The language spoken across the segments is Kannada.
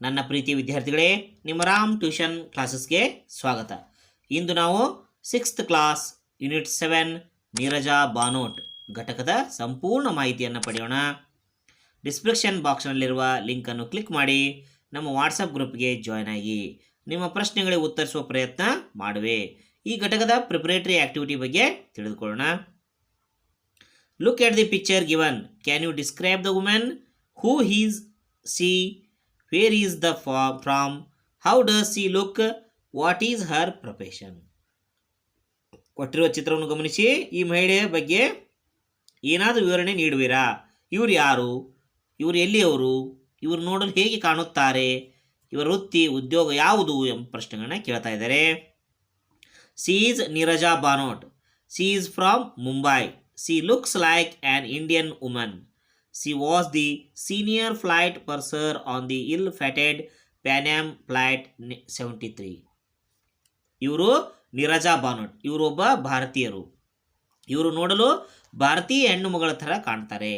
ನನ್ನ ಪ್ರೀತಿಯ ವಿದ್ಯಾರ್ಥಿಗಳೇ, ನಿಮ್ಮ ರಾಮ್ ಟ್ಯೂಷನ್ ಕ್ಲಾಸಸ್ಗೆ ಸ್ವಾಗತ. ಇಂದು ನಾವು 6th class unit 7 Neeraja Bhanot ಘಟಕದ ಸಂಪೂರ್ಣ ಮಾಹಿತಿಯನ್ನು ಪಡೆಯೋಣ. ಡಿಸ್ಕ್ರಿಪ್ಷನ್ ಬಾಕ್ಸ್ನಲ್ಲಿರುವ ಲಿಂಕನ್ನು ಕ್ಲಿಕ್ ಮಾಡಿ ನಮ್ಮ ವಾಟ್ಸಪ್ ಗ್ರೂಪ್ಗೆ ಜಾಯ್ನ್ ಆಗಿ ನಿಮ್ಮ ಪ್ರಶ್ನೆಗಳಿಗೆ ಉತ್ತರಿಸುವ ಪ್ರಯತ್ನ ಮಾಡುವೆ. ಈ ಘಟಕದ ಪ್ರಿಪರೇಟರಿ ಆಕ್ಟಿವಿಟಿ ಬಗ್ಗೆ ತಿಳಿದುಕೊಳ್ಳೋಣ. Look at the picture given. Can you describe the woman? Who is she? Where is the from? How does she look? What is her profession? ಕೊಟ್ಟಿರುವ ಚಿತ್ರವನ್ನು ಗಮನಿಸಿ ಈ ಮಹಿಳೆಯ ಬಗ್ಗೆ ಏನಾದರೂ ವಿವರಣೆ ನೀಡುವಿರಾ? ಇವರು ಯಾರು? ಇವರು ಎಲ್ಲಿಯವರು? ಇವರು ನೋಡಲು ಹೇಗೆ ಕಾಣುತ್ತಾರೆ? ಇವರ ವೃತ್ತಿ ಉದ್ಯೋಗ ಯಾವುದು ಎಂಬ ಪ್ರಶ್ನೆಗಳನ್ನ ಕೇಳ್ತಾ ಇದ್ದಾರೆ. She is Neeraja Banot. She is from Mumbai. She looks like an Indian woman. She was the senior flight purser on the ill-fated Pan Am Flight 73. ಇವರು ನೀರಜಾ ಬಾನೋಟ್. ಇವರು ಒಬ್ಬ ಭಾರತೀಯರು. ಇವರು ನೋಡಲು ಭಾರತೀಯ ಹೆಣ್ಣು ಮಗಳ ಥರ ಕಾಣ್ತಾರೆ.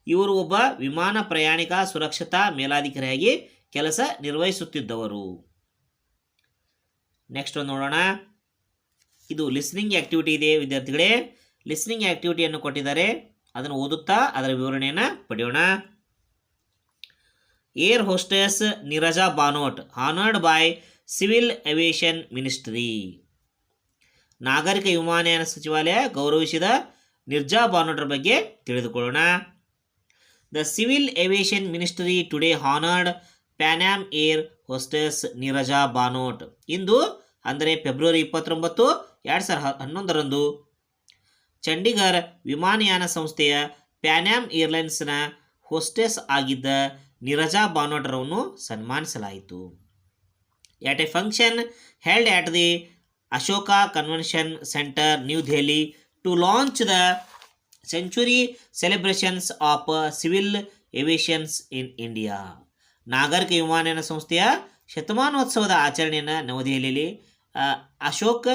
ಇವರು ಒಬ್ಬ ವಿಮಾನ ಪ್ರಯಾಣಿಕ ಸುರಕ್ಷತಾ ಮೇಲಾಧಿಕಾರಿಯಾಗಿ ಕೆಲಸ ನಿರ್ವಹಿಸುತ್ತಿದ್ದವರು. ನೆಕ್ಸ್ಟ್ ಒಂದು ನೋಡೋಣ. ಇದು ಲಿಸ್ನಿಂಗ್ ಆ್ಯಕ್ಟಿವಿಟಿ ಇದೆ ವಿದ್ಯಾರ್ಥಿಗಳೇ. ಲಿಸ್ನಿಂಗ್ ಆ್ಯಕ್ಟಿವಿಟಿಯನ್ನು ಕೊಟ್ಟಿದ್ದಾರೆ, ಅದನ್ನು ಓದುತ್ತಾ ಅದರ ವಿವರಣೆಯನ್ನು ಪಡೆಯೋಣ. Air hostess Neerja Bhanot honoured by civil aviation ministry. ನಾಗರಿಕ ವಿಮಾನಯಾನ ಸಚಿವಾಲಯ ಗೌರವಿಸಿದ ನೀರಜಾ ಬಾನೋಟ್ರ ಬಗ್ಗೆ ತಿಳಿದುಕೊಳ್ಳೋಣ. The civil aviation ministry today honoured Pan Am air hostess Neerja Bhanot. ಇಂದು ಅಂದರೆ ಫೆಬ್ರವರಿ 29, 2011ರಂದು ಚಂಡೀಗಢ ವಿಮಾನಯಾನ ಸಂಸ್ಥೆಯ ಪ್ಯಾನ್ ಆಮ್ ಏರ್ಲೈನ್ಸ್ನ ಹೋಸ್ಟೆಸ್ ಆಗಿದ್ದ ನೀರಜಾ ಬಾನೋಟ್ರನ್ನು ಸನ್ಮಾನಿಸಲಾಯಿತು. At a function held at the Ashoka convention centre new Delhi to launch the century celebrations of civil aviations in India. ನಾಗರಿಕ ವಿಮಾನಯಾನ ಸಂಸ್ಥೆಯ ಶತಮಾನೋತ್ಸವದ ಆಚರಣೆಯನ್ನು ನವದೆಹಲಿಯಲ್ಲಿ ಅಶೋಕ್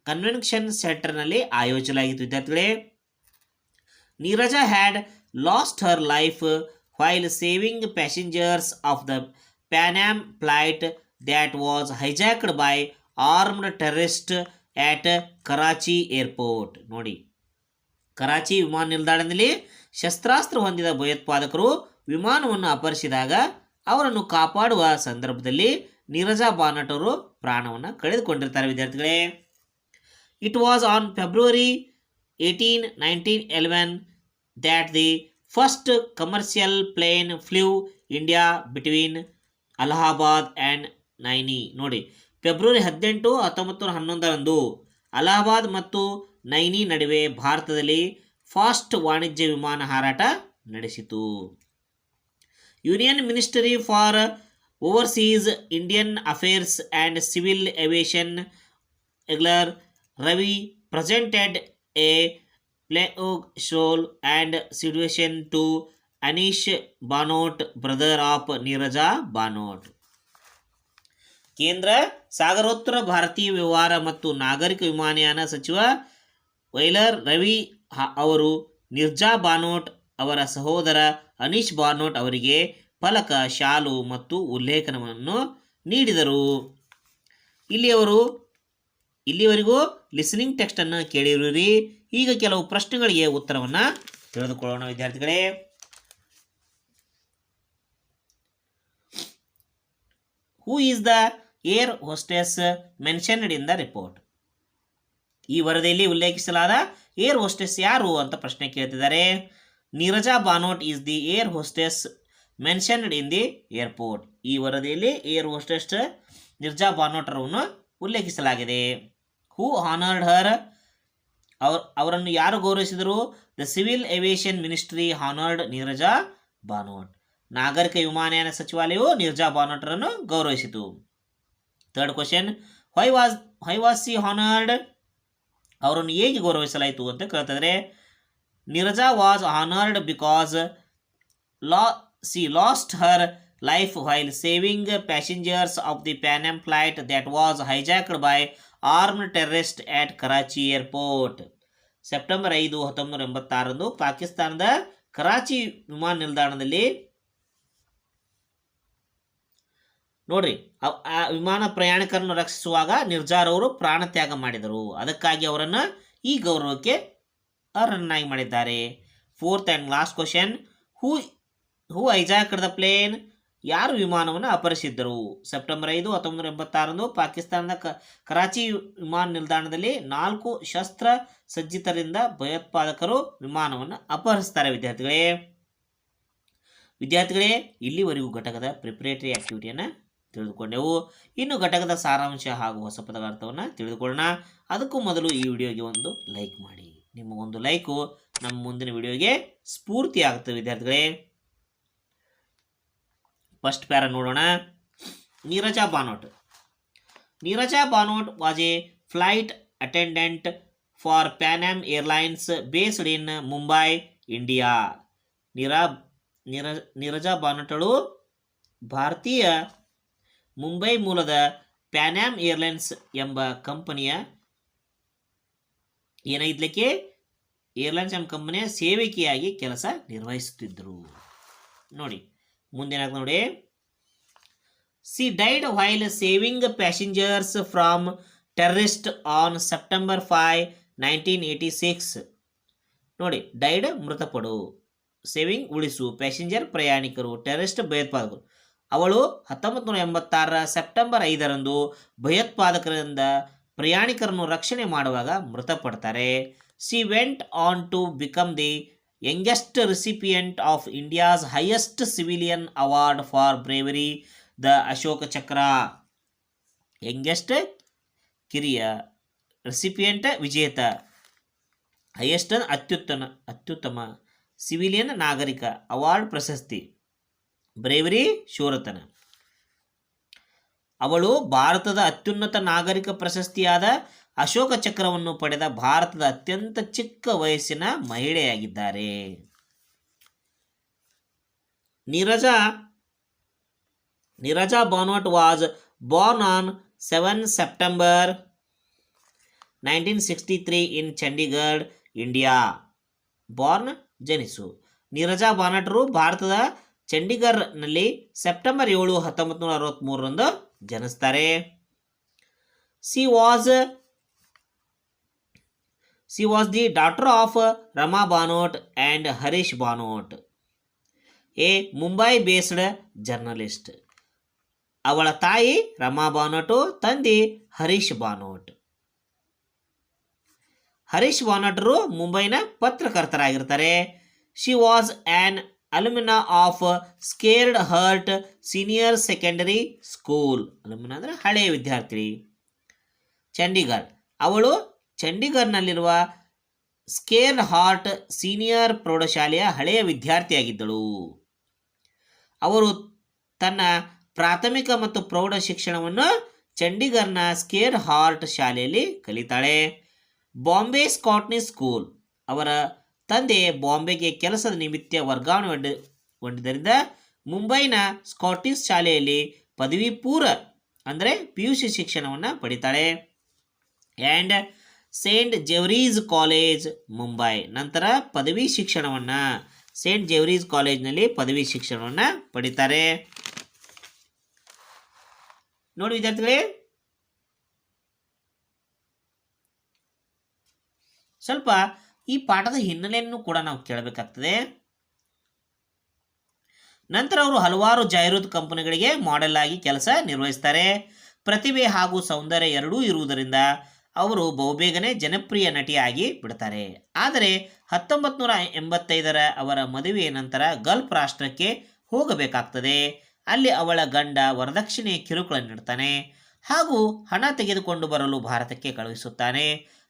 ಕನ್ವೆನ್ಷನ್ ಸೆಂಟರ್ನಲ್ಲಿ ಆಯೋಜಿಸಲಾಗಿತ್ತು. ವಿದ್ಯಾರ್ಥಿಗಳೇ, Neerja had lost her life while saving passengers of the Pan Am flight that was hijacked by armed terrorist at Karachi airport. ನೋಡಿ, ಕರಾಚಿ ವಿಮಾನ ನಿಲ್ದಾಣದಲ್ಲಿ ಶಸ್ತ್ರಾಸ್ತ್ರ ಹೊಂದಿದ ಭಯೋತ್ಪಾದಕರು ವಿಮಾನವನ್ನು ಅಪಹರಿಸಿದಾಗ ಅವರನ್ನು ಕಾಪಾಡುವ ಸಂದರ್ಭದಲ್ಲಿ ನೀರಜಾ ಬಾನೋಟ್ ಅವರು ಪ್ರಾಣವನ್ನು ಕಳೆದುಕೊಂಡಿರ್ತಾರೆ. ವಿದ್ಯಾರ್ಥಿಗಳೇ, it was on February 18, 1911 that the first commercial plane flew India between Allahabad and Naini. ನೋಡಿ, ಫೆಬ್ರವರಿ 18, 1911ರಂದು ಅಲಹಾಬಾದ್ ಮತ್ತು ನೈನಿ ನಡುವೆ ಭಾರತದಲ್ಲಿ ಫಾಸ್ಟ್ ವಾಣಿಜ್ಯ ವಿಮಾನ ಹಾರಾಟ ನಡೆಸಿತು. Union ministry for overseas Indian affairs and civil aviation ಎಗ್ಲರ್ Ravi presented a plague role and situation to Anish Banot, brother of Neeraja Banot. ಕೇಂದ್ರ ಸಾಗರೋತ್ತರ ಭಾರತೀಯ ವ್ಯವಹಾರ ಮತ್ತು ನಾಗರಿಕ ವಿಮಾನಯಾನ ಸಚಿವ ವೈಲರ್ ರವಿ ಅವರು ನೀರಜಾ ಬಾನೋಟ್ ಅವರ ಸಹೋದರ ಅನೀಶ್ ಬಾನೋಟ್ ಅವರಿಗೆ ಫಲಕ, ಶಾಲು ಮತ್ತು ಉಲ್ಲೇಖನವನ್ನು ನೀಡಿದರು. ಇಲ್ಲಿವರೆಗೂ ಲಿಸನಿಂಗ್ ಟೆಕ್ಸ್ಟನ್ನು ಕೇಳಿರುವಿರಿ. ಈಗ ಕೆಲವು ಪ್ರಶ್ನೆಗಳಿಗೆ ಉತ್ತರವನ್ನು ತಿಳಿದುಕೊಳ್ಳೋಣ ವಿದ್ಯಾರ್ಥಿಗಳೇ. Who is the air hostess mentioned in the report. ಈ ವರದಿಯಲ್ಲಿ ಉಲ್ಲೇಖಿಸಲಾದ ಏರ್ ಹೋಸ್ಟೆಸ್ ಯಾರು ಅಂತ ಪ್ರಶ್ನೆ ಕೇಳ್ತಿದ್ದಾರೆ. Neerja Bhanot is the air hostess mentioned in the airport. ಈ ವರದಿಯಲ್ಲಿ ಏರ್ ಹೋಸ್ಟೆಸ್ ನೀರಜಾ ಬಾನೋಟ್ ಅವರನ್ನು ಉಲ್ಲೇಖಿಸಲಾಗಿದೆ. ಹೂ ಹಾನರ್ಡ್ ಹರ್, ಅವರನ್ನು ಯಾರು ಗೌರವಿಸಿದರು? The civil aviation ministry honoured Neerja Bhanot. ನಾಗರಿಕ ವಿಮಾನಯಾನ ಸಚಿವಾಲಯವು ನೀರಜಾ ಬಾನೋಟ್ರನ್ನು ಗೌರವಿಸಿತು. Third question, why was she honoured? ಅವರನ್ನು ಹೇಗೆ ಗೌರವಿಸಲಾಯಿತು ಅಂತ ಕೇಳ್ತಿದ್ರೆ, Neerja was honoured because she lost her life while saving passengers of the Pan Am flight that was hijacked by armed terrorists at Karachi airport. September 5, 1986ರಂದು ಪಾಕಿಸ್ತಾನದ ಕರಾಚಿ ವಿಮಾನ ನಿಲ್ದಾಣದಲ್ಲಿ ನೋಡ್ರಿ ಆ ವಿಮಾನ ಪ್ರಯಾಣಿಕರನ್ನು ರಕ್ಷಿಸುವಾಗ ನಿರ್ಜಾರ್ ಅವರು ಪ್ರಾಣ ತ್ಯಾಗ ಮಾಡಿದರು. ಅದಕ್ಕಾಗಿ ಅವರನ್ನು ಈ ಗೌರವಕ್ಕೆ ಅರ್ಹರನ್ನಾಗಿ ಮಾಡಿದ್ದಾರೆ. Fourth and last question, who who hijacked the plane? ಯಾರು ವಿಮಾನವನ್ನು ಅಪಹರಿಸಿದ್ದರು? ಸೆಪ್ಟೆಂಬರ್ 5, 1986 ಪಾಕಿಸ್ತಾನದ ಕರಾಚಿ ವಿಮಾನ ನಿಲ್ದಾಣದಲ್ಲಿ 4 ಶಸ್ತ್ರ ಸಜ್ಜಿತರಿಂದ ಭಯೋತ್ಪಾದಕರು ವಿಮಾನವನ್ನು ಅಪಹರಿಸ್ತಾರೆ. ವಿದ್ಯಾರ್ಥಿಗಳೇ ಇಲ್ಲಿವರೆಗೂ ಘಟಕದ ಪ್ರಿಪರೇಟರಿ ಆಕ್ಟಿವಿಟಿಯನ್ನು ತಿಳಿದುಕೊಂಡೆವು. ಇನ್ನು ಘಟಕದ ಸಾರಾಂಶ ಹಾಗೂ ಹೊಸ ಪದಗಳ ಅರ್ಥವನ್ನು ತಿಳಿದುಕೊಳ್ಳೋಣ. ಅದಕ್ಕೂ ಮೊದಲು ಈ ವಿಡಿಯೋಗೆ ಒಂದು ಲೈಕ್ ಮಾಡಿ. ನಿಮ್ಮ ಒಂದು ಲೈಕು ನಮ್ಮ ಮುಂದಿನ ವಿಡಿಯೋಗೆ ಸ್ಫೂರ್ತಿ ಆಗುತ್ತೆ ವಿದ್ಯಾರ್ಥಿಗಳೇ. ಫಸ್ಟ್ ಪ್ಯಾರ ನೋಡೋಣ. Neerja Bhanot. Neerja Bhanot was a flight attendant for Pan airlines based in Mumbai, India. Neerja ಬಾನೋಟಳು ಭಾರತೀಯ ಮುಂಬೈ ಮೂಲದ ಪ್ಯಾನ್ ಏರ್ಲೈನ್ಸ್ ಎಂಬ ಕಂಪನಿಯ ಏನಾಗಿದ್ಲಿಕ್ಕೆ ಏರ್ಲೈನ್ಸ್ ಎಂಬ ಕಂಪನಿಯ ಸೇವಕಿಯಾಗಿ ಕೆಲಸ ನಿರ್ವಹಿಸುತ್ತಿದ್ದರು. ನೋಡಿ ಮುಂದೇನಾಗ ನೋಡಿ. She died while saving passengers from terrorist on September 5, 1986. ನೋಡಿ ಡೈಡ್ ಮೃತಪಡು, ಸೇವಿಂಗ್ ಉಳಿಸು, ಪ್ಯಾಸೆಂಜರ್ ಪ್ರಯಾಣಿಕರು, ಟೆರರಿಸ್ಟ್ ಭಯೋತ್ಪಾದಕರು. ಅವಳು 1986 ಸೆಪ್ಟೆಂಬರ್ 5ರಂದು ಭಯೋತ್ಪಾದಕರಿಂದ ಪ್ರಯಾಣಿಕರನ್ನು ರಕ್ಷಣೆ ಮಾಡುವಾಗ ಮೃತಪಡ್ತಾರೆ. She went on to become the youngest recipient of India's highest civilian award for bravery, the Ashoka Chakra. Youngest ಕಿರಿಯ, ರೆಸಿಪಿಯೆಂಟ್ ವಿಜೇತ, ಹೈಯೆಸ್ಟ್ ಅತ್ಯುತ್ತಮ, ಸಿವಿಲಿಯನ್ ನಾಗರಿಕ, ಅವಾರ್ಡ್ ಪ್ರಶಸ್ತಿ, ಬ್ರೇವರಿ ಶೂರತನ. ಅವಳು ಭಾರತದ ಅತ್ಯುನ್ನತ ನಾಗರಿಕ ಪ್ರಶಸ್ತಿಯಾದ ಅಶೋಕ ಚಕ್ರವನ್ನು ಪಡೆದ ಭಾರತದ ಅತ್ಯಂತ ಚಿಕ್ಕ ವಯಸ್ಸಿನ ಮಹಿಳೆಯಾಗಿದ್ದಾರೆ. Neerja Bhanot was born on 7 September 1963 in Chandigarh, India. Born ಜನಿಸು. ನೀರಜಾ ಬಾನೋಟರು ಭಾರತದ ಚಂಡೀಗಢನಲ್ಲಿ ಸೆಪ್ಟೆಂಬರ್ 7, 1963ರಂದು ಜನಿಸ್ತಾರೆ. She was the daughter of Rama Bhanot and Harish Bhanot, a Mumbai based journalist. ಅವಳ ತಾಯಿ ರಮಾ ಬಾನೋಟು, ತಂದೆ ಹರೀಶ್ ಬಾನೋಟ್. ಹರೀಶ್ ಬಾನೋಟರು ಮುಂಬೈನ ಪತ್ರಕರ್ತರಾಗಿರ್ತಾರೆ. She was an alumna of sacred heart senior secondary school. Alumna ಅಂದರೆ ಹಳೆಯ ವಿದ್ಯಾರ್ಥಿ. ಚಂಡೀಗಢ. ಅವಳು ಚಂಡೀಗಢನಲ್ಲಿರುವ ಸ್ಕೇರ್ಡ್ ಹಾರ್ಟ್ ಸೀನಿಯರ್ ಪ್ರೌಢಶಾಲೆಯ ಹಳೆಯ ವಿದ್ಯಾರ್ಥಿಯಾಗಿದ್ದಳು. ಅವರು ತನ್ನ ಪ್ರಾಥಮಿಕ ಮತ್ತು ಪ್ರೌಢ ಶಿಕ್ಷಣವನ್ನು ಚಂಡೀಗಢನ ಸ್ಕೇರ್ಡ್ ಹಾರ್ಟ್ ಶಾಲೆಯಲ್ಲಿ ಕಲಿತಾಳೆ. ಬಾಂಬೆ ಸ್ಕಾಟ್ನಿ ಸ್ಕೂಲ್. ಅವರ ತಂದೆ ಬಾಂಬೆಗೆ ಕೆಲಸದ ನಿಮಿತ್ತ ವರ್ಗಾವಣೆಗೊಂಡಿದ್ದರಿಂದ ಮುಂಬೈನ ಸ್ಕಾಟಿಷ್ ಶಾಲೆಯಲ್ಲಿ ಪದವಿ ಪೂರ್ವ ಅಂದರೆ PUC ಶಿಕ್ಷಣವನ್ನು ಪಡಿತಾಳೆ. And saint Xavier's college Mumbai. ನಂತರ ಪದವಿ ಶಿಕ್ಷಣವನ್ನು ಸೇಂಟ್ ಜೇವ್ರೀಸ್ ಕಾಲೇಜ್ನಲ್ಲಿ ಪದವಿ ಶಿಕ್ಷಣವನ್ನು ಪಡಿತಾರೆ. ನೋಡಿ ವಿದ್ಯಾರ್ಥಿಗಳೇ, ಸ್ವಲ್ಪ ಈ ಪಾಠದ ಹಿನ್ನೆಲೆಯನ್ನು ಕೂಡ ನಾವು ಕೇಳಬೇಕಾಗ್ತದೆ. ನಂತರ ಅವರು ಹಲವಾರು ಜಾಹೀರಾತು ಕಂಪನಿಗಳಿಗೆ ಮಾಡೆಲ್ ಆಗಿ ಕೆಲಸ ನಿರ್ವಹಿಸ್ತಾರೆ. ಪ್ರತಿಭೆ ಹಾಗೂ ಸೌಂದರ್ಯ ಎರಡೂ ಇರುವುದರಿಂದ ಅವರು ಬಹುಬೇಗನೆ ಜನಪ್ರಿಯ ನಟಿಯಾಗಿ ಬಿಡ್ತಾರೆ. ಆದರೆ 1985ರ ಅವರ ಮದುವೆಯ ನಂತರ ಗಲ್ಫ್ ರಾಷ್ಟ್ರಕ್ಕೆ ಹೋಗಬೇಕಾಗ್ತದೆ. ಅಲ್ಲಿ ಅವಳ ಗಂಡ ವರದಕ್ಷಿಣೆಯ ಕಿರುಕುಳ ನೀಡ್ತಾನೆ ಹಾಗೂ ಹಣ ತೆಗೆದುಕೊಂಡು ಬರಲು ಭಾರತಕ್ಕೆ ಕಳುಹಿಸುತ್ತಾನೆ.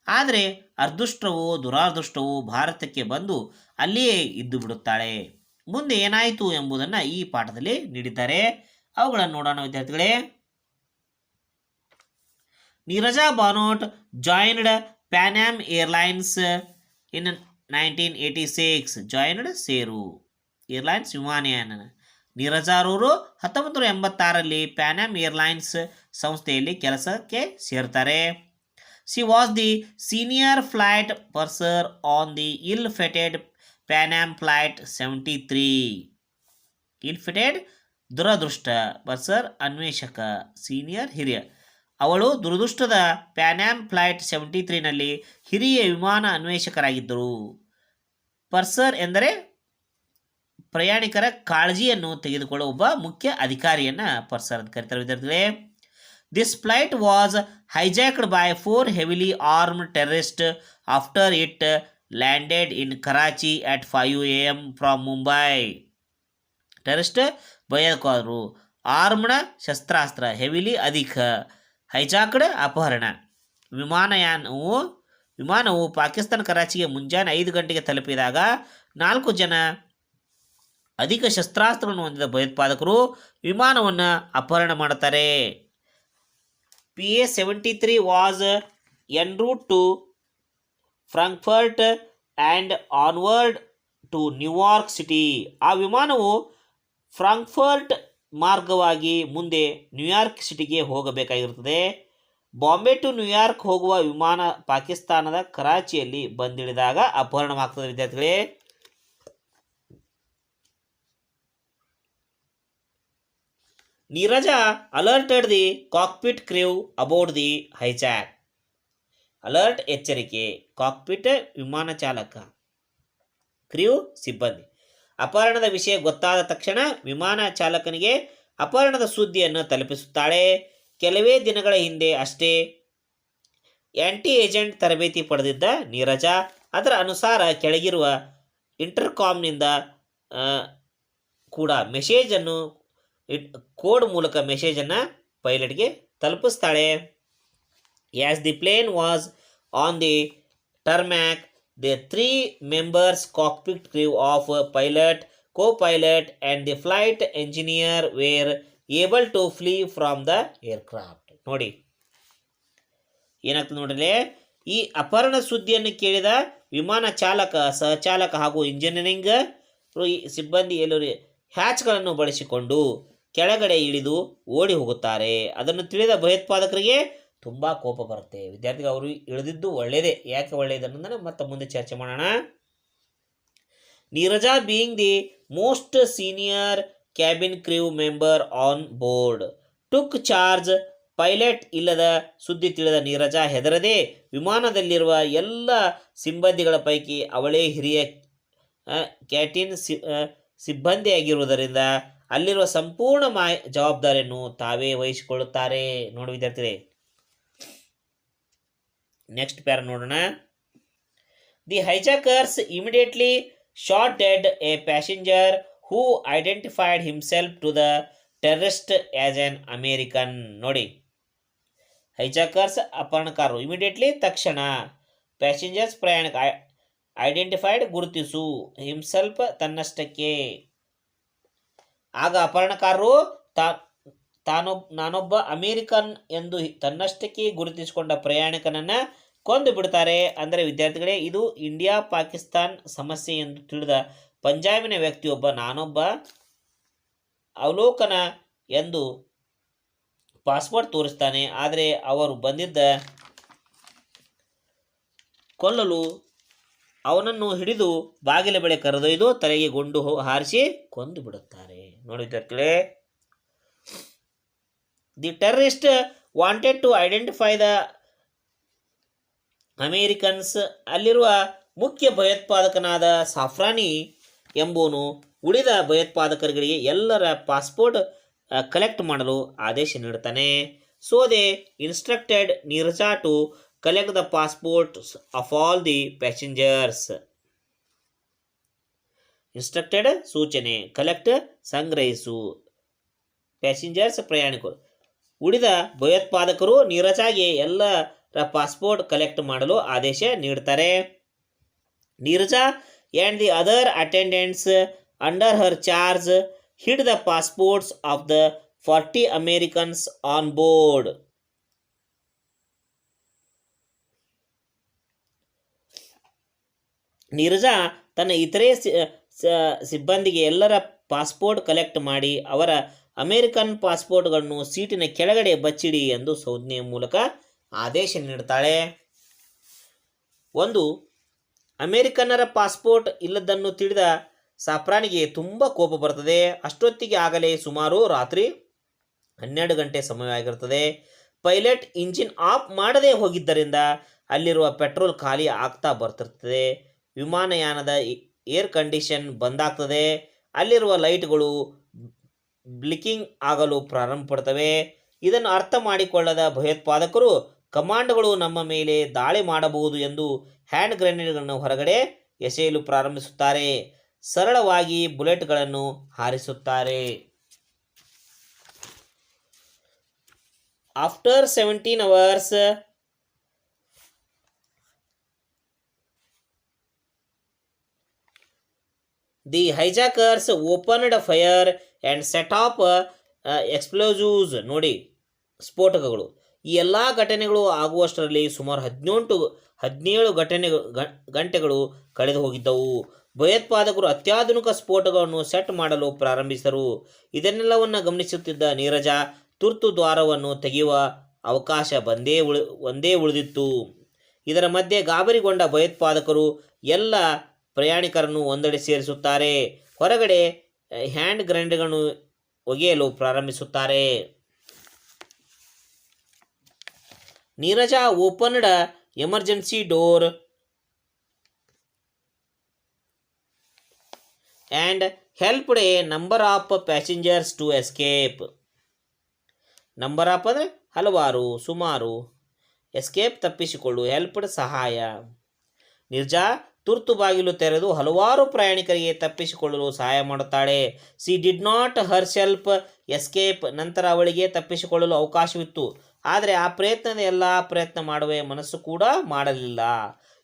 ಆದರೆ ಅದೃಷ್ಟವೋ ದುರಾದೃಷ್ಟವೋ ಭಾರತಕ್ಕೆ ಬಂದು ಅಲ್ಲಿಯೇ ಇದ್ದು ಬಿಡುತ್ತಾಳೆ. ಮುಂದೆ ಏನಾಯಿತು ಎಂಬುದನ್ನು ಈ ಪಾಠದಲ್ಲಿ ನೀಡಿದ್ದಾರೆ. ಅವುಗಳನ್ನು ನೋಡೋಣ ವಿದ್ಯಾರ್ಥಿಗಳೇ. Neeraja Bhanot joined PAN airlines ಇನ್ 1986. ಜಾಯಿನ್ಡ್ ಸೇರು ಏರ್ಲೈನ್ಸ್ ವಿಮಾನಯಾನ. ನೀರಜಾರವರು 1986ರಲ್ಲಿ ಪ್ಯಾನ್ ಏರ್ಲೈನ್ಸ್ ಸಂಸ್ಥೆಯಲ್ಲಿ ಕೆಲಸಕ್ಕೆ ಸೇರ್ತಾರೆ. She was the senior flight purser on the ill-fated Pan Am Flight 73. Ill-fated ದುರದೃಷ್ಟ ಪರ್ಸರ್ ಅನ್ವೇಷಕ senior ಹಿರಿಯ. ಅವಳು ದುರದೃಷ್ಟದ ಪ್ಯಾನ್ಯಾಮ್ ಫ್ಲೈಟ್ 73ನಲ್ಲಿ ಹಿರಿಯ ವಿಮಾನ ಅನ್ವೇಷಕರಾಗಿದ್ದರು. ಪರ್ಸರ್ ಎಂದರೆ ಪ್ರಯಾಣಿಕರ ಕಾಳಜಿಯನ್ನು ತೆಗೆದುಕೊಳ್ಳುವ ಒಬ್ಬ ಮುಖ್ಯ ಅಧಿಕಾರಿಯನ್ನು ಪರ್ಸರ್ ಅಂತ ಕರೀತಾರೆ ವಿದ್ಯಾರ್ಥಿಗಳೇ. This flight was hijacked by 4 heavily armed terrorist after it landed in Karachi at 5 AM from Mumbai. Terrorist ಭಯೋತ್ಪಾದಕರು, ಆರ್ಮ್ಡ್ ಶಸ್ತ್ರಾಸ್ತ್ರ, ಹೆವಿಲಿ ಅಧಿಕ, ಹೈಜಾಕ್ಡ್ ಅಪಹರಣ. ವಿಮಾನವು ಪಾಕಿಸ್ತಾನ ಕರಾಚಿಗೆ ಮುಂಜಾನೆ 5 ಗಂಟೆಗೆ ತಲುಪಿದಾಗ 4 ಜನ ಅಧಿಕ ಶಸ್ತ್ರಾಸ್ತ್ರವನ್ನು ಹೊಂದಿದ ಭಯೋತ್ಪಾದಕರು ವಿಮಾನವನ್ನು ಅಪಹರಣ ಮಾಡುತ್ತಾರೆ. PA-73 was en route to Frankfurt and onward to New York city. ಆ ವಿಮಾನವು ಫ್ರಾಂಕ್ಫರ್ಟ್ ಮಾರ್ಗವಾಗಿ ಮುಂದೆ ನ್ಯೂಯಾರ್ಕ್ ಸಿಟಿಗೆ ಹೋಗಬೇಕಾಗಿರುತ್ತದೆ. ಬಾಂಬೆ ಟು ನ್ಯೂಯಾರ್ಕ್ ಹೋಗುವ ವಿಮಾನ ಪಾಕಿಸ್ತಾನದ ಕರಾಚಿಯಲ್ಲಿ ಬಂದಿಳಿದಾಗ ಅಪಹರಣವಾಗ್ತದೆ ವಿದ್ಯಾರ್ಥಿಗಳೇ. Neerja alerted the cockpit crew about the hijack. Alert ಎಚ್ಚರಿಕೆ, ಕಾಕ್ಪಿಟ್ ವಿಮಾನ ಚಾಲಕ, ಕ್ರ್ಯೂ ಸಿಬ್ಬಂದಿ. ಅಪಹರಣದ ವಿಷಯ ಗೊತ್ತಾದ ತಕ್ಷಣ ವಿಮಾನ ಚಾಲಕನಿಗೆ ಅಪಹರಣದ ಸುದ್ದಿಯನ್ನು ತಲುಪಿಸುತ್ತಾಳೆ. ಕೆಲವೇ ದಿನಗಳ ಹಿಂದೆ ಅಷ್ಟೇ ಆ್ಯಂಟಿ ಏಜೆಂಟ್ ತರಬೇತಿ ಪಡೆದಿದ್ದ ನೀರಜ ಅದರ ಅನುಸಾರ ಕೆಳಗಿರುವ ಇಂಟರ್ಕಾಮ್ನಿಂದ ಕೂಡ ಮೆಸೇಜನ್ನು ಕೋಡ್ ಮೂಲಕ ಮೆಸೇಜನ್ನು ಪೈಲಟ್ಗೆ ತಲುಪಿಸ್ತಾಳೆ. As the plane was on the tarmac, the 3 members cockpit crew of pilot, co-pilot and the flight engineer were able to flee from the aircraft. ನೋಡಿ ಏನಾಗ್ತದೆ ನೋಡ್ರಿ, ಈ ಅಪಹರಣ ಸುದ್ದಿಯನ್ನು ಕೇಳಿದ ವಿಮಾನ ಚಾಲಕ, ಸಹಚಾಲಕ ಹಾಗೂ ಇಂಜಿನಿಯರಿಂಗ್ ಸಿಬ್ಬಂದಿ ಎಲ್ಲರೂ ಹ್ಯಾಚ್ಗಳನ್ನು ಬಳಸಿಕೊಂಡು ಕೆಳಗಡೆ ಇಳಿದು ಓಡಿ ಹೋಗುತ್ತಾರೆ. ಅದನ್ನು ತಿಳಿದ ಭಯೋತ್ಪಾದಕರಿಗೆ ತುಂಬ ಕೋಪ ಬರುತ್ತೆ. ವಿದ್ಯಾರ್ಥಿಗಳು ಅವರು ಇಳಿದಿದ್ದು ಒಳ್ಳೆಯದೇ. ಯಾಕೆ ಒಳ್ಳೆಯದು ಅನ್ನೋದನ್ನು ಮತ್ತೆ ಮುಂದೆ ಚರ್ಚೆ ಮಾಡೋಣ. Neerja being the most senior cabin crew member on board took charge. Pilot ಇಲ್ಲದ ಸುದ್ದಿ ತಿಳಿದ ನೀರಜಾ ಹೆದರದೆ ವಿಮಾನದಲ್ಲಿರುವ ಎಲ್ಲ ಸಿಬ್ಬಂದಿಗಳ ಪೈಕಿ ಅವಳೇ ಹಿರಿಯ ಕ್ಯಾಟಿನ್ ಸಿಬ್ಬಂದಿಯಾಗಿರುವುದರಿಂದ ಅಲ್ಲಿರುವ ಸಂಪೂರ್ಣ ಜವಾಬ್ದಾರಿಯನ್ನು ತಾವೇ ವಹಿಸಿಕೊಳ್ಳುತ್ತಾರೆ. ನೋಡಿ ವಿದ್ಯಾರ್ಥಿಗಳೇ, ನೆಕ್ಸ್ಟ್ ಪ್ಯಾರ ನೋಡೋಣ. The hijackers immediately shot dead a passenger who identified himself to the terrorist as an American. ನೋಡಿ, ಹೈಜಾಕರ್ಸ್ ಅಪಹರಣಕಾರರು ಇಮಿಡಿಯೇಟ್ಲಿ ತಕ್ಷಣ, ಪ್ಯಾಸೆಂಜರ್ಸ್ ಪ್ರಯಾಣಿಕ, ಐಡೆಂಟಿಫೈಡ್ ಗುರುತಿಸು, ಹಿಮ್ಸೆಲ್ಫ್ ತನ್ನಷ್ಟಕ್ಕೆ. ಆಗ ಅಪಹರಣಕಾರರು ನಾನೊಬ್ಬ ಅಮೇರಿಕನ್ ಎಂದು ತನ್ನಷ್ಟಕ್ಕೆ ಗುರುತಿಸಿಕೊಂಡ ಪ್ರಯಾಣಿಕನನ್ನು ಕೊಂದು ಬಿಡ್ತಾರೆ. ಅಂದರೆ ವಿದ್ಯಾರ್ಥಿಗಳೇ, ಇದು ಇಂಡಿಯಾ ಪಾಕಿಸ್ತಾನ್ ಸಮಸ್ಯೆ ಎಂದು ತಿಳಿದ ಪಂಜಾಬಿನ ವ್ಯಕ್ತಿಯೊಬ್ಬ ನಾನೊಬ್ಬ ಅವಲೋಕನ ಎಂದು ಪಾಸ್ಪೋರ್ಟ್ ತೋರಿಸ್ತಾನೆ. ಆದರೆ ಅವರು ಬಂದಿದ್ದ ಕೊಲ್ಲಲು ಅವನನ್ನು ಹಿಡಿದು ಬಾಗಿಲ ಬಳಿ ಕರೆದೊಯ್ದು ತಲೆಗೆ ಗುಂಡು ಹಾರಿಸಿ ಕೊಂದು ಬಿಡುತ್ತಾರೆ. ನೋಡಿ ವಿದ್ಯಾರ್ಥಿಗಳೇ, the terrorist wanted to identify the Americans. ಅಲ್ಲಿರುವ ಮುಖ್ಯ ಭಯೋತ್ಪಾದಕನಾದ ಸಾಫ್ರಾನಿ ಎಂಬುವನು ಉಳಿದ ಭಯೋತ್ಪಾದಕರಿಗೆ ಎಲ್ಲರ ಪಾಸ್ಪೋರ್ಟ್ ಕಲೆಕ್ಟ್ ಮಾಡಲು ಆದೇಶ ನೀಡುತ್ತಾನೆ. So they instructed Neerja to collect the passports of all the passengers. Instructed ಸೂಚನೆ, ಕಲೆಕ್ಟ್ ಸಂಗ್ರಹಿಸು, ಪ್ಯಾಸೆಂಜರ್ಸ್ ಪ್ರಯಾಣಿಕರು. ಉಳಿದ ಭಯೋತ್ಪಾದಕರು ನೀರಜಾಗೆ ಎಲ್ಲರ ಪಾಸ್ಪೋರ್ಟ್ ಕಲೆಕ್ಟ್ ಮಾಡಲು ಆದೇಶ ನೀಡುತ್ತಾರೆ. Neeraja and the other attendants under her charge hid the passports of the 40 Americans on board. Neeraja ತನ್ನ ಇತರೆ ಸಿಬ್ಬಂದಿಗೆ ಎಲ್ಲರ ಪಾಸ್ಪೋರ್ಟ್ ಕಲೆಕ್ಟ್ ಮಾಡಿ ಅವರ ಅಮೇರಿಕನ್ ಪಾಸ್ಪೋರ್ಟ್ಗಳನ್ನು ಸೀಟಿನ ಕೆಳಗಡೆ ಬಚ್ಚಿಡಿ ಎಂದು ಸಂಜ್ಞೆಯ ಮೂಲಕ ಆದೇಶ ನೀಡುತ್ತಾಳೆ. ಒಂದು ಅಮೇರಿಕನ್ನರ ಪಾಸ್ಪೋರ್ಟ್ ಇಲ್ಲದನ್ನು ತಿಳಿದ ಸಾಫ್ರಾನಿಗೆ ತುಂಬ ಕೋಪ ಬರ್ತದೆ. ಅಷ್ಟೊತ್ತಿಗೆ ಆಗಲೇ ಸುಮಾರು ರಾತ್ರಿ 12 ಗಂಟೆ ಸಮಯವಾಗಿರುತ್ತದೆ. ಪೈಲಟ್ ಇಂಜಿನ್ ಆಫ್ ಮಾಡದೇ ಹೋಗಿದ್ದರಿಂದ ಅಲ್ಲಿರುವ ಪೆಟ್ರೋಲ್ ಖಾಲಿ ಆಗ್ತಾ ಬರ್ತಿರ್ತದೆ. ವಿಮಾನಯಾನದ ಏರ್ ಕಂಡೀಷನ್ ಬಂದಾಗ್ತದೆ. ಅಲ್ಲಿರುವ ಲೈಟ್ಗಳು ಬ್ಲಿಂಕಿಂಗ್ ಆಗಲು ಪ್ರಾರಂಭ ಪಡ್ತವೆ. ಇದನ್ನು ಅರ್ಥ ಮಾಡಿಕೊಳ್ಳದ ಭಯೋತ್ಪಾದಕರು ಕಮಾಂಡ್ಗಳು ನಮ್ಮ ಮೇಲೆ ದಾಳಿ ಮಾಡಬಹುದು ಎಂದು ಹ್ಯಾಂಡ್ ಗ್ರೆನೇಡ್ಗಳನ್ನು ಹೊರಗಡೆ ಎಸೆಯಲು ಪ್ರಾರಂಭಿಸುತ್ತಾರೆ. ಸರಳವಾಗಿ ಬುಲೆಟ್ಗಳನ್ನು ಹಾರಿಸುತ್ತಾರೆ. After 17 hours, the hijackers opened fire and set off explosives. ನೋಡಿ, ಸ್ಫೋಟಕಗಳು. ಈ ಎಲ್ಲ ಘಟನೆಗಳು ಆಗುವಷ್ಟರಲ್ಲಿ ಸುಮಾರು 17 ಗಂಟೆಗಳು ಕಳೆದು ಹೋಗಿದ್ದವು. ಭಯೋತ್ಪಾದಕರು ಅತ್ಯಾಧುನಿಕ ಸ್ಫೋಟಗಳನ್ನು ಸೆಟ್ ಮಾಡಲು ಪ್ರಾರಂಭಿಸಿದರು. ಇದನ್ನೆಲ್ಲವನ್ನು ಗಮನಿಸುತ್ತಿದ್ದ ನೀರಜ ತುರ್ತು ದ್ವಾರವನ್ನು ತೆಗೆಯುವ ಅವಕಾಶ ಒಂದೇ ಉಳಿದಿತ್ತು. ಇದರ ಮಧ್ಯೆ ಗಾಬರಿಗೊಂಡ ಭಯೋತ್ಪಾದಕರು ಎಲ್ಲ ಪ್ರಯಾಣಿಕರನ್ನು ಒಂದೆಡೆ ಸೇರಿಸುತ್ತಾರೆ. ಹೊರಗಡೆ ಹ್ಯಾಂಡ್ ಗ್ರೆನೇಡ್ಗಳನ್ನು ಒಗೆಯಲು ಪ್ರಾರಂಭಿಸುತ್ತಾರೆ. Neerja opened emergency door and helped a number of passengers to escape. Number of ಅಂದರೆ ಹಲವಾರು, ಸುಮಾರು, ಎಸ್ಕೇಪ್ ತಪ್ಪಿಸಿಕೊಳ್ಳು, ಹೆಲ್ಪ್ಡ್ ಸಹಾಯ. ನೀರಜಾ ತುರ್ತು ಬಾಗಿಲು ತೆರೆದು ಹಲವಾರು ಪ್ರಯಾಣಿಕರಿಗೆ ತಪ್ಪಿಸಿಕೊಳ್ಳಲು ಸಹಾಯ ಮಾಡುತ್ತಾಳೆ. C did not Har self escape. ನಂತರ ಅವಳಿಗೆ ತಪ್ಪಿಸಿಕೊಳ್ಳಲು ಅವಕಾಶವಿತ್ತು, ಆದರೆ ಆ ಪ್ರಯತ್ನ ಮಾಡುವ ಮನಸ್ಸು ಕೂಡ ಮಾಡಲಿಲ್ಲ.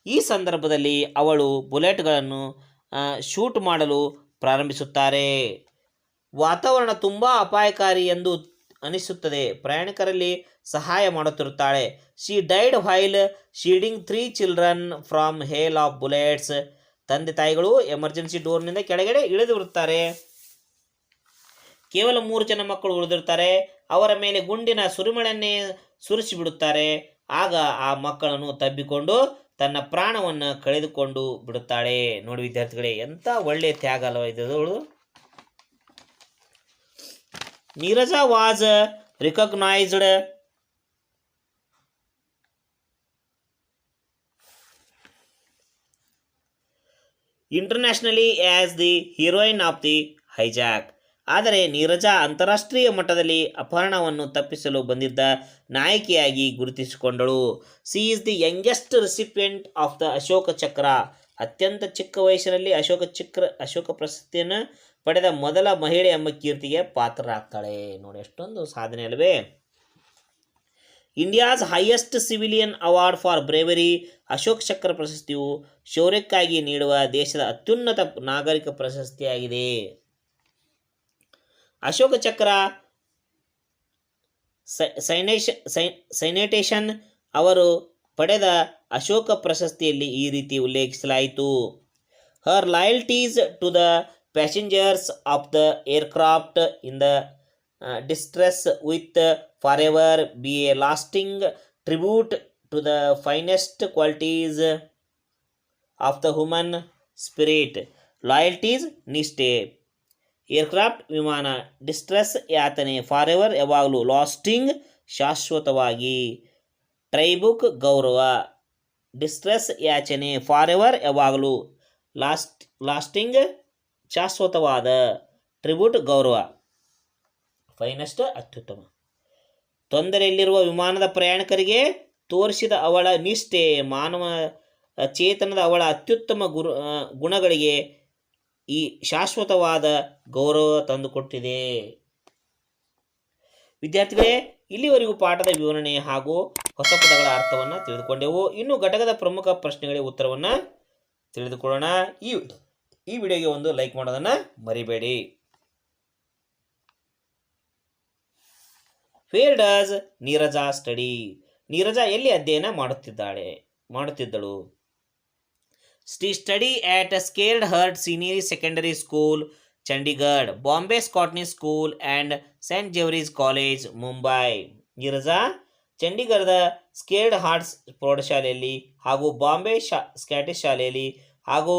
ಈ ಸಂದರ್ಭದಲ್ಲಿ ಅವಳು ಬುಲೆಟ್ಗಳನ್ನು ಶೂಟ್ ಮಾಡಲು ಪ್ರಾರಂಭಿಸುತ್ತಾರೆ. ವಾತಾವರಣ ತುಂಬ ಅಪಾಯಕಾರಿ ಎಂದು ಅನಿಸುತ್ತದೆ. ಪ್ರಯಾಣಿಕರಲ್ಲಿ ಸಹಾಯ ಮಾಡುತ್ತಿರುತ್ತಾಳೆ. She died while shielding 3 children from hail of bullets. ತಂದೆ ತಾಯಿಗಳು ಎಮರ್ಜೆನ್ಸಿ ಡೋರ್ನಿಂದ ಕೆಳಗಡೆ ಇಳಿದಿರುತ್ತಾರೆ. ಕೇವಲ 3 ಜನ ಮಕ್ಕಳು ಉಳಿದಿರುತ್ತಾರೆ. ಅವರ ಮೇಲೆ ಗುಂಡಿನ ಸುರಿಮಳೆಯನ್ನೇ ಸುರಿಸಿಬಿಡುತ್ತಾರೆ. ಆಗ ಆ ಮಕ್ಕಳನ್ನು ತಬ್ಬಿಕೊಂಡು ತನ್ನ ಪ್ರಾಣವನ್ನು ಕಳೆದುಕೊಂಡು ಬಿಡುತ್ತಾಳೆ. ನೋಡಿ ವಿದ್ಯಾರ್ಥಿಗಳೇ, ಎಂಥ ಒಳ್ಳೆಯ ತ್ಯಾಗ ಅಲ್ವ ಇದು. Neerja was recognised internationally as the heroine of the hijack. ಆದರೆ ನೀರಜಾ ಅಂತಾರಾಷ್ಟ್ರೀಯ ಮಟ್ಟದಲ್ಲಿ ಅಪಹರಣವನ್ನು ತಪ್ಪಿಸಲು ಬಂದಿದ್ದ ನಾಯಕಿಯಾಗಿ ಗುರುತಿಸಿಕೊಂಡಳು. She is the youngest recipient of the Ashoka Chakra. ಅತ್ಯಂತ ಚಿಕ್ಕ ವಯಸ್ಸಿನಲ್ಲಿ ಅಶೋಕ ಪ್ರಶಸ್ತಿಯನ್ನು ಪಡೆದ ಮೊದಲ ಮಹಿಳೆ ಎಂಬ ಕೀರ್ತಿಗೆ ಪಾತ್ರರಾಗ್ತಾಳೆ. ನೋಡಿ, ಎಷ್ಟೊಂದು ಸಾಧನೆ ಅಲ್ಲವೇ. India's highest civilian award for bravery. Ashoka Chakra ಪ್ರಶಸ್ತಿಯು ಶೌರ್ಯಕ್ಕಾಗಿ ನೀಡುವ ದೇಶದ ಅತ್ಯುನ್ನತ ನಾಗರಿಕ ಪ್ರಶಸ್ತಿಯಾಗಿದೆ. ಅಶೋಕ ಚಕ್ರ ಸೈನೇಟೇಷನ್ ಅವರು ಪಡೆದ ಅಶೋಕ ಪ್ರಶಸ್ತಿಯಲ್ಲಿ ಈ ರೀತಿ ಉಲ್ಲೇಖಿಸಲಾಯಿತು. Her loyalties to the passengers of the aircraft in the distress with forever be a lasting tribute to the finest qualities of the human spirit. Loyalties ನಿಷ್ಠೆ, ಏರ್ಕ್ರಾಫ್ಟ್ ವಿಮಾನ, ಡಿಸ್ಟ್ರೆಸ್ ಯಾತನೆ, ಫಾರ್ ಎವರ್ ಯಾವಾಗಲೂ, ಲಾಸ್ಟಿಂಗ್ ಶಾಶ್ವತವಾಗಿ, ಟ್ರೈಬುಕ್ ಗೌರವ, ಡಿಸ್ಟ್ರೆಸ್ ಯಾಚನೆ, ಫಾರ್ ಎವರ್ ಯಾವಾಗಲೂ, ಲಾಸ್ಟಿಂಗ್ ಶಾಶ್ವತವಾದ, ಟ್ರಿಬ್ಯೂಟ್ ಗೌರವ, ಫೈನೆಸ್ಟ್ ಅತ್ಯುತ್ತಮ. ತೊಂದರೆಯಲ್ಲಿರುವ ವಿಮಾನದ ಪ್ರಯಾಣಿಕರಿಗೆ ತೋರಿಸಿದ ಅವಳ ನಿಷ್ಠೆ ಮಾನವ ಚೇತನದ ಅವಳ ಅತ್ಯುತ್ತಮ ಗುಣಗಳಿಗೆ ಈ ಶಾಶ್ವತವಾದ ಗೌರವ ತಂದುಕೊಟ್ಟಿದೆ. ವಿದ್ಯಾರ್ಥಿಗಳೇ, ಇಲ್ಲಿವರೆಗೂ ಪಾಠದ ವಿವರಣೆ ಹಾಗೂ ಹೊಸ ಪದಗಳ ಅರ್ಥವನ್ನು ತಿಳಿದುಕೊಂಡೆವು. ಇನ್ನು ಘಟಕದ ಪ್ರಮುಖ ಪ್ರಶ್ನೆಗಳಿಗೆ ಉತ್ತರವನ್ನು ತಿಳಿದುಕೊಳ್ಳೋಣ. ಈ ವಿಡಿಯೋಗೆ ಒಂದು ಲೈಕ್ ಮಾಡೋದನ್ನು ಮರಿಬೇಡಿ. Where does Neerja study. Neerja ಎಲ್ಲಿ ಅಧ್ಯಯನ ಮಾಡುತ್ತಿದ್ದಳು? She studied at Sacred Heart Senior Secondary School, Chandigarh, Bombay Scottish School and St. Xavier's College, Mumbai. Neerja ಚಂಡೀಗಢದ ಸ್ಕೇರ್ಡ್ ಹಾರ್ಟ್ಸ್ ಪ್ರೌಢಶಾಲೆಯಲ್ಲಿ ಹಾಗೂ ಬಾಂಬೆ ಸ್ಕಾಟಿಷ್ ಶಾಲೆಯಲ್ಲಿ ಹಾಗೂ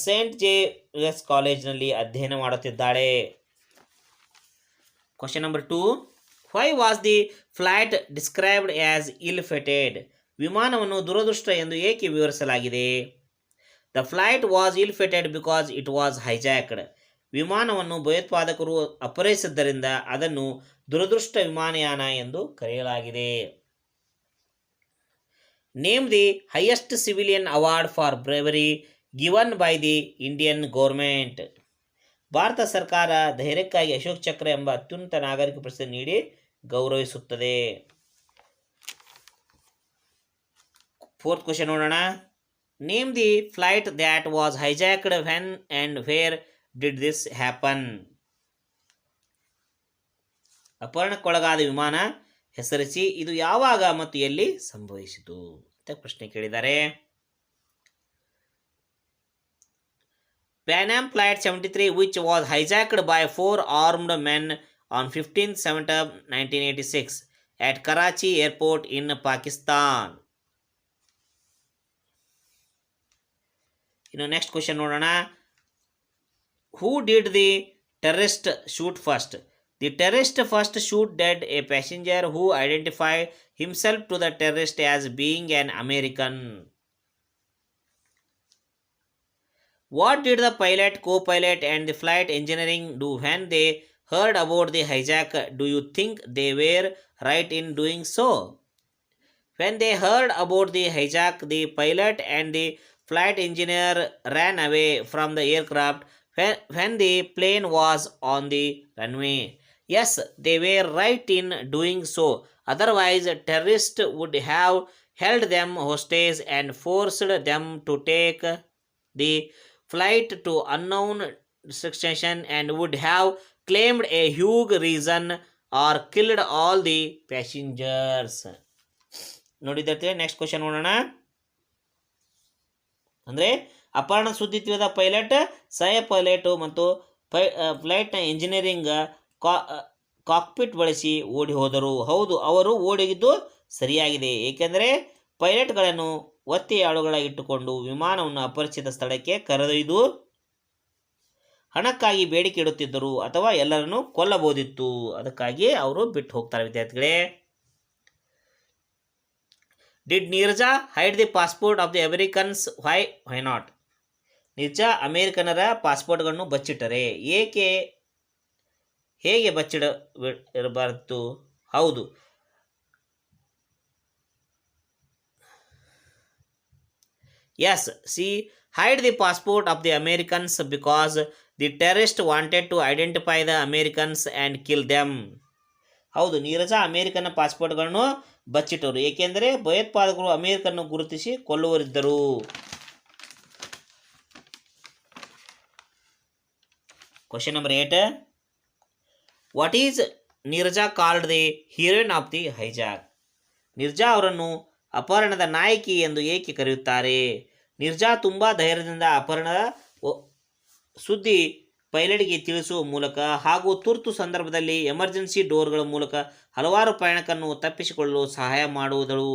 ಸೇಂಟ್ ಜೇವಿಯರ್ಸ್ ಕಾಲೇಜ್ನಲ್ಲಿ ಅಧ್ಯಯನ ಮಾಡುತ್ತಿದ್ದಾಳೆ. Question number 2. Why was the fight described as ಇಲ್ ಫೆಟೆಡ್? ವಿಮಾನವನ್ನು ದುರದೃಷ್ಟ ಎಂದು ಏಕೆ ವಿವರಿಸಲಾಗಿದೆ? The flight was ill fated because it was hijacked. ವಿಮಾನವನ್ನು ಭಯೋತ್ಪಾದಕರು ಅಪಹರಿಸಿದ್ದರಿಂದ ಅದನ್ನು ದುರದೃಷ್ಟ ವಿಮಾನಯಾನ ಎಂದು ಕರೆಯಲಾಗಿದೆ. Name the highest civilian award for bravery given by the Indian government. Bharat ಸರ್ಕಾರ ಧೈರ್ಯಕ್ಕಾಗಿ ಅಶೋಕ್ ಚಕ್ರ ಎಂಬ ಅತ್ಯುನ್ನತ ನಾಗರಿಕ ಪ್ರಶಸ್ತಿ ನೀಡಿ ಗೌರವಿಸುತ್ತದೆ. 4th ಕ್ವಶನ್ ನೋಡೋಣ. Name the flight that was hijacked when and where did this happen? ಅಪಹರಣಕ್ಕೊಳಗಾದ ವಿಮಾನ ಹೆಸರಿಸಿ, ಇದು ಯಾವಾಗ ಮತ್ತು ಎಲ್ಲಿ ಸಂಭವಿಸಿತು ಅಂತ ಪ್ರಶ್ನೆ ಕೇಳಿದ್ದಾರೆ. Pan Am Flight 73 which was hijacked by 4 armed men on 15th September 1986 at Karachi airport in Pakistan. Next question ನೋಡೋಣ. Who did the terrorist shoot first? The terrorist first shoot dead a passenger who identified himself to the terrorist as being an American. What did the pilot, co-pilot and the flight engineering do when they heard about the hijack? Do you think they were right in doing so? When they heard about the hijack, the pilot and the flight engineer ran away from the aircraft when the plane was on the runway. Yes, they were right in doing so. Otherwise, terrorists would have held them hostage and forced them to take the flight to unknown destination and would have claimed a huge reason or killed all the passengers. ನೋಡಿದ್ರೆ ನೆಕ್ಸ್ಟ್ ಕ್ವಶನ್ ನೋಡೋಣ. ಅಂದರೆ ಅಪಹರಣ ಸುದ್ದಿ ತಿಳಿದ ಪೈಲಟ್, ಸಹ ಪೈಲಟು ಮತ್ತು ಫ್ಲೈಟ್ನ ಇಂಜಿನಿಯರಿಂಗ್ ಕಾಕ್ಪಿಟ್ ಬಳಸಿ ಓಡಿ ಹೋದರು. ಹೌದು, ಅವರು ಓಡಿದ್ದು ಸರಿಯಾಗಿದೆ, ಏಕೆಂದರೆ ಪೈಲಟ್ಗಳನ್ನು ಒತ್ತೆಯಾಳುಗಳಾಗಿಟ್ಟುಕೊಂಡು ವಿಮಾನವನ್ನು ಅಪರಿಚಿತ ಸ್ಥಳಕ್ಕೆ ಕರೆದೊಯ್ದು ಹಣಕ್ಕಾಗಿ ಬೇಡಿಕೆ ಇಡುತ್ತಿದ್ದರು ಅಥವಾ ಎಲ್ಲರನ್ನು ಕೊಲ್ಲಬಹುದಿತ್ತು. ಅದಕ್ಕಾಗಿ ಅವರು ಬಿಟ್ಟು ಹೋಗ್ತಾರೆ. ವಿದ್ಯಾರ್ಥಿಗಳೇ, did Neerja hide the passport of the Americans? Why not? Neerja ಅಮೆರಿಕನರ ಪಾಸ್ಪೋರ್ಟ್ಗಳನ್ನು ಬಚ್ಚಿಟ್ಟರೆ ಏಕೆ? ಹೇಗೆ ಬಚ್ಚಿಡಬಾರದು? ಹೌದು, yes, she hid the passport of the Americans because the terrorists wanted to identify the Americans and kill them. ಹೌದು, ನೀರಜಾ ಅಮೇರಿಕನ್ ಪಾಸ್ಪೋರ್ಟ್ಗಳನ್ನು ಬಚ್ಚಿಟ್ಟರು ಏಕೆಂದರೆ ಭಯೋತ್ಪಾದಕರು ಅಮೇರಿಕನ್ ಗುರುತಿಸಿ ಕೊಲ್ಲುವರಿದ್ದರು. Question number 8. What is Neerja called the heroine of the hijack? Neerja ಅವರನ್ನು ಅಪಹರಣದ ನಾಯಕಿ ಎಂದು ಏಕೆ ಕರೆಯುತ್ತಾರೆ? ನೀರಜಾ ತುಂಬ ಧೈರ್ಯದಿಂದ ಅಪಹರಣದ ಸುದ್ದಿ ಪೈಲಟ್ಗೆ ತಿಳಿಸುವ ಮೂಲಕ ಹಾಗೂ ತುರ್ತು ಸಂದರ್ಭದಲ್ಲಿ ಎಮರ್ಜೆನ್ಸಿ ಡೋರ್ಗಳ ಮೂಲಕ ಹಲವಾರು ಪ್ರಯಾಣಿಕರನ್ನು ತಪ್ಪಿಸಿಕೊಳ್ಳಲು ಸಹಾಯ ಮಾಡುವುದಳು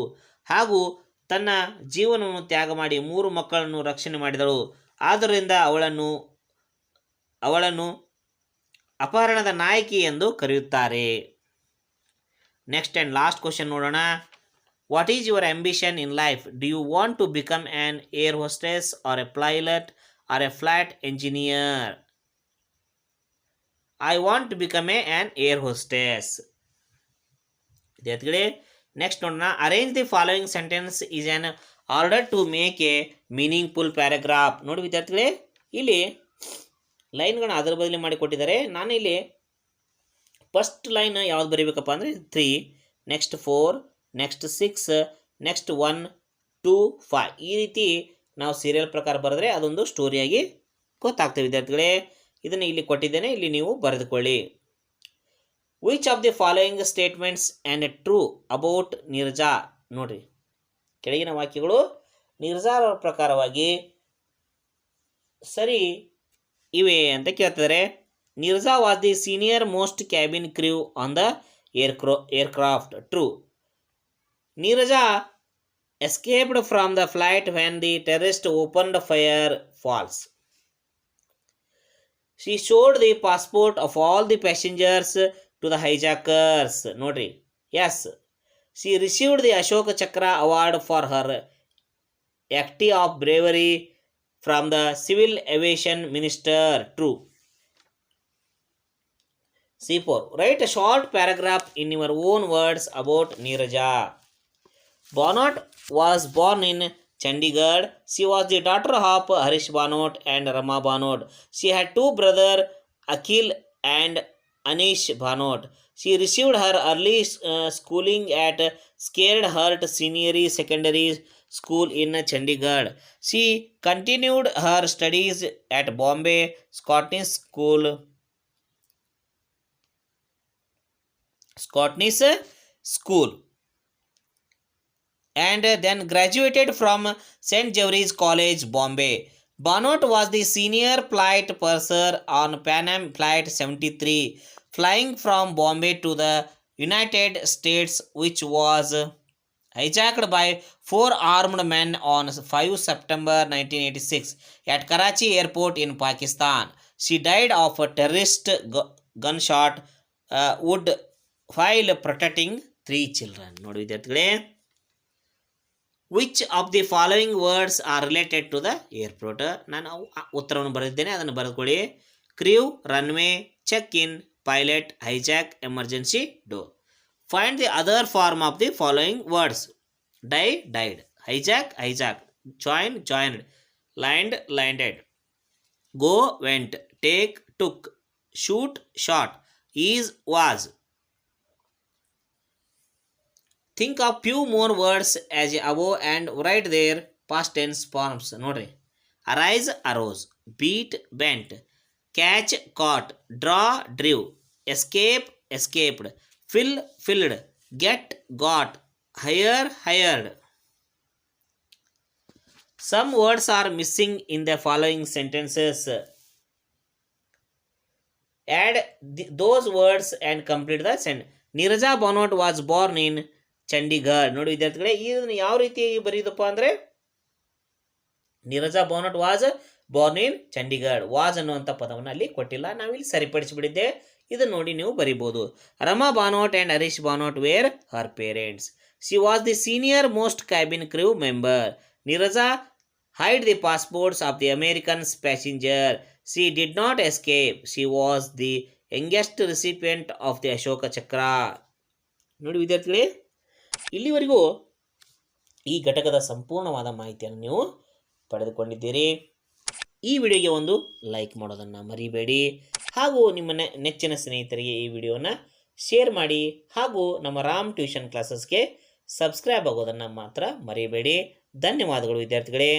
ಹಾಗೂ ತನ್ನ ಜೀವನವನ್ನು ತ್ಯಾಗ ಮಾಡಿ 3 ಮಕ್ಕಳನ್ನು ರಕ್ಷಣೆ ಮಾಡಿದಳು. ಆದ್ದರಿಂದ ಅವಳನ್ನು ಅಪಹರಣದ ನಾಯಕಿ ಎಂದು ಕರೆಯುತ್ತಾರೆ. ನೆಕ್ಸ್ಟ್ ಆ್ಯಂಡ್ ಲಾಸ್ಟ್ ಕ್ವಶನ್ ನೋಡೋಣ. What is your ambition in life? Do you want to become an air hostess or a pilot or a flight engineer? I want to become an air hostess. ವಿದ್ಯಾರ್ಥಿಗಳೇ, ನೆಕ್ಸ್ಟ್ ನೋಡೋಣ. Arrange the following sentence is in order to make a meaningful paragraph. ನೋಡಿ ವಿದ್ಯಾರ್ಥಿಗಳೇ, ಇಲ್ಲಿ ಲೈನ್ಗಳನ್ನ ಅದರ ಬದಲಿ ಮಾಡಿ ಕೊಟ್ಟಿದ್ದಾರೆ. ನಾನು ಇಲ್ಲಿ ಫಸ್ಟ್ ಲೈನ್ ಯಾವ್ದು ಬರೀಬೇಕಪ್ಪ ಅಂದರೆ 3, ನೆಕ್ಸ್ಟ್ 4, ನೆಕ್ಸ್ಟ್ 6, ನೆಕ್ಸ್ಟ್ 1, 2, 5 ಈ ರೀತಿ ನಾವು ಸೀರಿಯಲ್ ಪ್ರಕಾರ ಬರೆದ್ರೆ ಅದೊಂದು ಸ್ಟೋರಿಯಾಗಿ ಗೊತ್ತಾಗ್ತದೆ. ವಿದ್ಯಾರ್ಥಿಗಳೇ, ಇದನ್ನು ಇಲ್ಲಿ ಕೊಟ್ಟಿದ್ದೇನೆ, ಇಲ್ಲಿ ನೀವು ಬರೆದುಕೊಳ್ಳಿ. Which of the following statements and true about Neerja? ನೋಡ್ರಿ, ಕೆಳಗಿನ ವಾಕ್ಯಗಳು ನೀರಜಾ ಅವರ ಪ್ರಕಾರವಾಗಿ ಸರಿ ಇವೆ ಅಂತ ಕೇಳ್ತಿದ್ದಾರೆ. Neerja was the senior most cabin crew on the aircraft. True. Neerja escaped from the flight when the terrorist opened fire. False. She showed the passport of all the passengers to the hijackers. Notary. Yes. She received the Ashoka Chakra award for her act of bravery from the Civil Aviation Minister. True. C4. Write a short paragraph in your own words about Neeraja. Banot was born in Chandigarh. She was the daughter of Harish Banot and Rama Banot. She had two brothers, Akhil and Anish Banot. She received her early schooling at Scared Heart Senior Secondary School in Chandigarh. She continued her studies at Bombay Scottish School and then graduated from St. George's College, Bombay. Banot was the senior flight purser on Pan Am Flight 73, flying from Bombay to the United States, which was hijacked by four armed men on 5 September 1986 at Karachi Airport in Pakistan. She died of a terrorist gunshot wound while protecting 3 children. ನೋಡಿ ವಿದ್ಯಾರ್ಥಿಗಳೇ, which of the following words are related to the airport? ನಾನು ಉತ್ತರವನ್ನು ಬರೆದಿದ್ದೇನೆ, ಅದನ್ನು ಬರೆದುಕೊಳ್ಳಿ. Crew, runway, check in, pilot, hijack, emergency door. Find the other form of the following words. Die, died, hijack, hijack, join, joined, land, landed, go, went, take, took, shoot, shot, is, was. Think of few more words as above and write their past tense forms. ನೋಡ್ರಿ, arise, arose, beat, bent, catch, caught, draw, drew, escape, escaped, fill, filled, get, got, hire, hired. Some words are missing in the following sentences. Add those words and complete the sentence. Neeraja Banot was born in Chandigarh. ನೋಡಿ ವಿದ್ಯಾರ್ಥಿಗಳೇ, ಇದನ್ನು ಯಾವ ರೀತಿ ಬರೀದಪ್ಪ ಅಂದರೆ, Neerja Bhanot was born in Chandigarh. Was ಅನ್ನುವಂಥ ಪದವನ್ನು ಅಲ್ಲಿ ಕೊಟ್ಟಿಲ್ಲ, ನಾವಿಲ್ಲಿ ಸರಿಪಡಿಸಿಬಿಟ್ಟಿದ್ದೆ. ಇದನ್ನು ನೋಡಿ ನೀವು ಬರಿಬೋದು. Rama Bhanot and Harish Banot were her parents. She was the senior most cabin crew member. Neerja hid the passports of the Americans passenger. She did not escape. She was the youngest recipient of the Ashoka Chakra. ನೋಡಿ ವಿದ್ಯಾರ್ಥಿಗಳೇ, ಇಲ್ಲಿವರೆಗೂ ಈ ಘಟಕದ ಸಂಪೂರ್ಣವಾದ ಮಾಹಿತಿಯನ್ನು ನೀವು ಪಡೆದುಕೊಂಡಿದ್ದೀರಿ. ಈ ವಿಡಿಯೋಗೆ ಒಂದು ಲೈಕ್ ಮಾಡೋದನ್ನು ಮರಿಬೇಡಿ, ಹಾಗೂ ನಿಮ್ಮ ನೆಚ್ಚಿನ ಸ್ನೇಹಿತರಿಗೆ ಈ ವಿಡಿಯೋನ ಶೇರ್ ಮಾಡಿ, ಹಾಗೂ ನಮ್ಮ ರಾಮ್ ಟ್ಯೂಷನ್ ಕ್ಲಾಸಸ್ಗೆ ಸಬ್ಸ್ಕ್ರೈಬ್ ಆಗೋದನ್ನು ಮಾತ್ರ ಮರಿಬೇಡಿ. ಧನ್ಯವಾದಗಳು ವಿದ್ಯಾರ್ಥಿಗಳೇ.